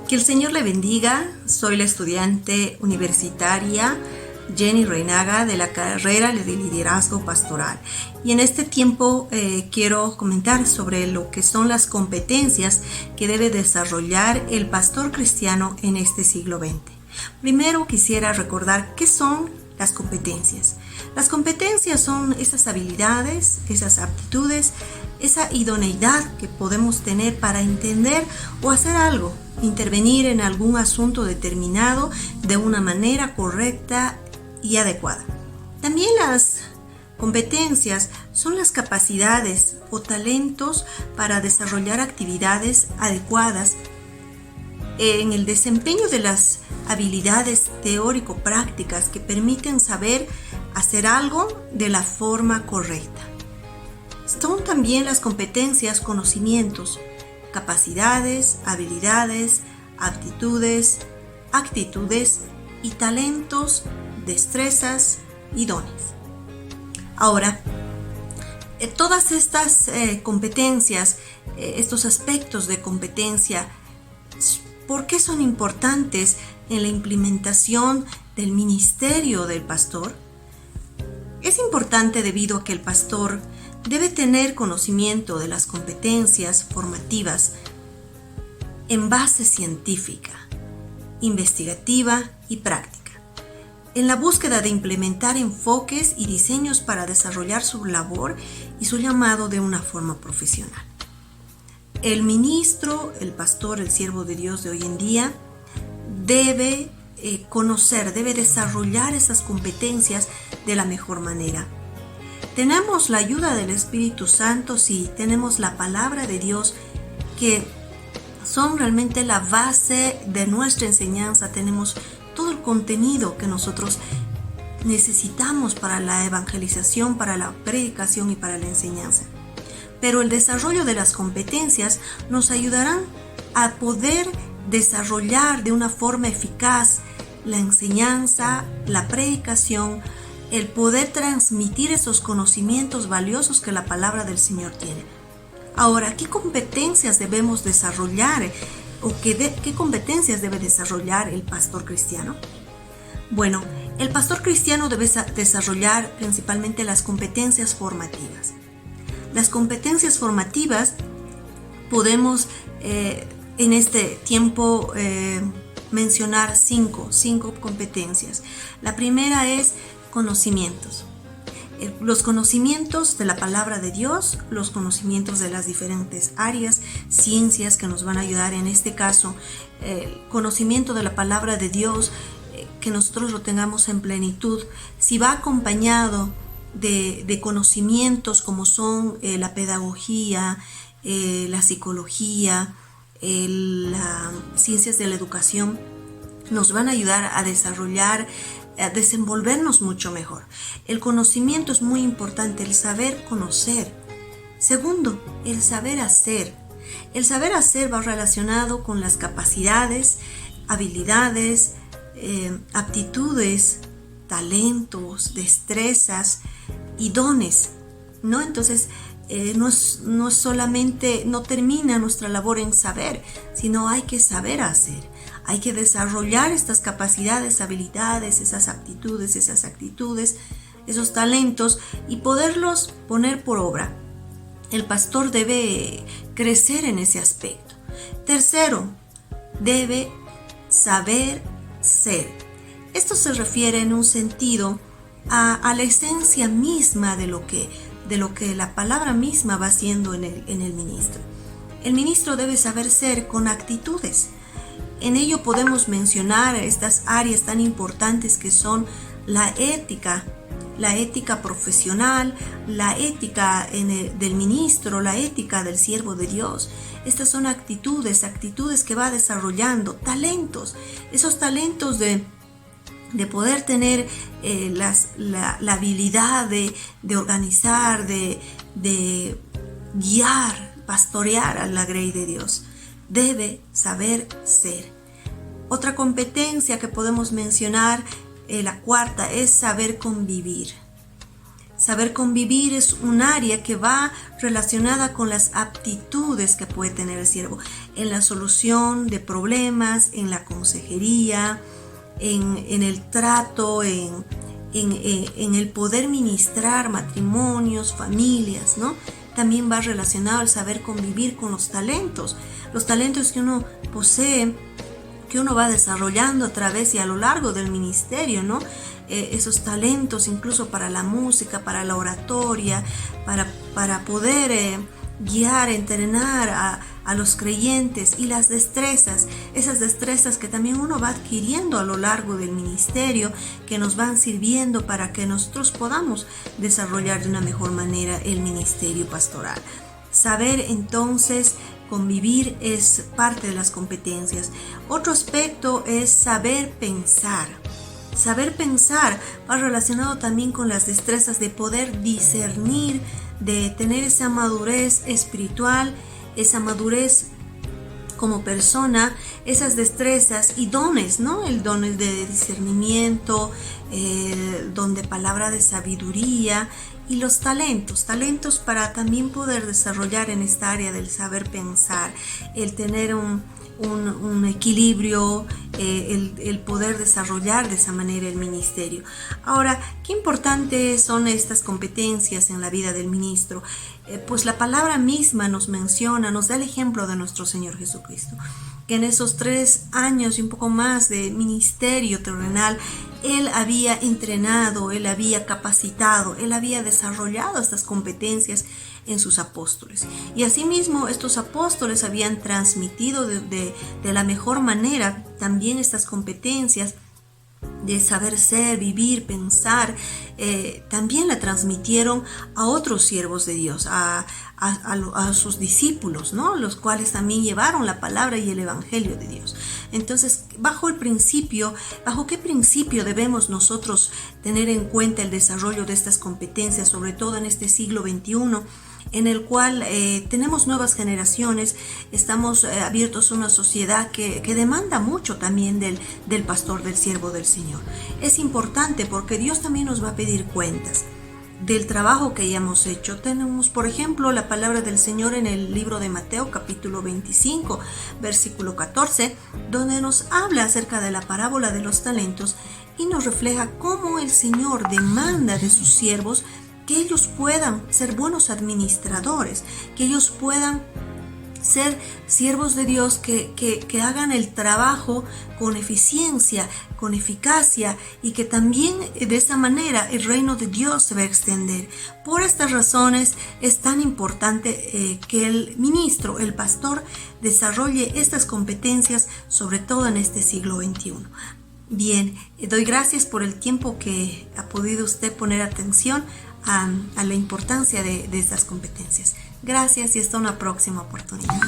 Que el Señor le bendiga. Soy la estudiante universitaria Jenny Reinaga de la carrera de liderazgo pastoral. Y en este tiempo quiero comentar sobre lo que son las competencias que debe desarrollar el pastor cristiano en este siglo XX. Primero quisiera recordar qué son las competencias. Las competencias son esas habilidades, esas aptitudes, esa idoneidad que podemos tener para entender o hacer algo, intervenir en algún asunto determinado de una manera correcta y adecuada. También las competencias son las capacidades o talentos para desarrollar actividades adecuadas en el desempeño de las habilidades teórico-prácticas que permiten saber hacer algo de la forma correcta. Son también las competencias, conocimientos, capacidades, habilidades, aptitudes, actitudes y talentos, destrezas y dones. Ahora, todas estas competencias, estos aspectos de competencia, ¿por qué son importantes en la implementación del ministerio del pastor? Es importante debido a que el pastor debe tener conocimiento de las competencias formativas en base científica, investigativa y práctica, en la búsqueda de implementar enfoques y diseños para desarrollar su labor y su llamado de una forma profesional. El ministro, el pastor, el siervo de Dios de hoy en día debe conocer, debe desarrollar esas competencias de la mejor manera. Tenemos la ayuda del Espíritu Santo, sí, tenemos la palabra de Dios que son realmente la base de nuestra enseñanza, tenemos todo el contenido que nosotros necesitamos para la evangelización, para la predicación y para la enseñanza. Pero el desarrollo de las competencias nos ayudarán a poder desarrollar de una forma eficaz la enseñanza, la predicación, el poder transmitir esos conocimientos valiosos que la palabra del Señor tiene. Ahora, ¿qué competencias debemos desarrollar o qué competencias debe desarrollar el pastor cristiano? Bueno, el pastor cristiano debe desarrollar principalmente las competencias formativas. Las competencias formativas podemos en este tiempo mencionar cinco competencias. La primera es conocimientos. Los conocimientos de la palabra de Dios, los conocimientos de las diferentes áreas, ciencias que nos van a ayudar en este caso, el conocimiento de la palabra de Dios, que nosotros lo tengamos en plenitud. Si va acompañado de conocimientos como son la pedagogía, la psicología, las ciencias de la educación, nos van a ayudar a desarrollar, a desenvolvernos mucho mejor. El conocimiento es muy importante, el saber conocer. Segundo, el saber hacer. El saber hacer va relacionado con las capacidades, habilidades, aptitudes, talentos, destrezas y dones, ¿no? Entonces, no es solamente, no termina nuestra labor en saber, sino hay que saber hacer. Hay que desarrollar estas capacidades, habilidades, esas aptitudes, esas actitudes, esos talentos y poderlos poner por obra. El pastor debe crecer en ese aspecto. Tercero, debe saber ser. Esto se refiere en un sentido a la esencia misma de lo que la palabra misma va haciendo en el ministro. El ministro debe saber ser con actitudes. En ello podemos mencionar estas áreas tan importantes que son la ética profesional, la ética del ministro, la ética del siervo de Dios. Estas son actitudes que va desarrollando, talentos, esos talentos de poder tener la habilidad de organizar, de guiar, pastorear a la grey de Dios. Debe saber ser. Otra competencia que podemos mencionar, la cuarta, es saber convivir. Saber convivir es un área que va relacionada con las aptitudes que puede tener el siervo en la solución de problemas, en la consejería, en el trato, en el poder ministrar matrimonios, familias, ¿no? También va relacionado al saber convivir con los talentos que uno posee, que uno va desarrollando a través y a lo largo del ministerio, ¿no? Esos talentos incluso para la música, para la oratoria, para poder guiar, entrenar a los creyentes, y las destrezas, esas destrezas que también uno va adquiriendo a lo largo del ministerio, que nos van sirviendo para que nosotros podamos desarrollar de una mejor manera el ministerio pastoral. Saber entonces convivir es parte de las competencias. Otro aspecto es saber pensar. Saber pensar va relacionado también con las destrezas de poder discernir, de tener esa madurez espiritual, esa madurez como persona, esas destrezas y dones, ¿no? El don de discernimiento, el don de palabra de sabiduría y los talentos para también poder desarrollar en esta área del saber pensar, el tener un equilibrio, el poder desarrollar de esa manera el ministerio. Ahora, qué importantes son estas competencias en la vida del ministro. Pues la palabra misma nos menciona, nos da el ejemplo de nuestro Señor Jesucristo, que en esos 3 años y un poco más de ministerio terrenal, Él había entrenado, Él había capacitado, Él había desarrollado estas competencias en sus apóstoles. Y asimismo estos apóstoles habían transmitido de la mejor manera también estas competencias de saber ser, vivir, pensar, también la transmitieron a otros siervos de Dios, a sus discípulos, ¿no? Los cuales también llevaron la palabra y el evangelio de Dios. Entonces, ¿bajo qué principio debemos nosotros tener en cuenta el desarrollo de estas competencias, sobre todo en este siglo XXI? En el cual tenemos nuevas generaciones, estamos abiertos a una sociedad que demanda mucho también del pastor, del siervo del Señor. Es importante porque Dios también nos va a pedir cuentas del trabajo que hayamos hecho. Tenemos, por ejemplo, la palabra del Señor en el libro de Mateo, capítulo 25, versículo 14, donde nos habla acerca de la parábola de los talentos y nos refleja cómo el Señor demanda de sus siervos que ellos puedan ser buenos administradores, que ellos puedan ser siervos de Dios que hagan el trabajo con eficiencia, con eficacia, y que también de esa manera el reino de Dios se va a extender. Por estas razones es tan importante que el ministro, el pastor, desarrolle estas competencias, sobre todo en este siglo XXI. Bien, doy gracias por el tiempo que ha podido usted poner atención a la importancia de estas competencias. Gracias y hasta una próxima oportunidad.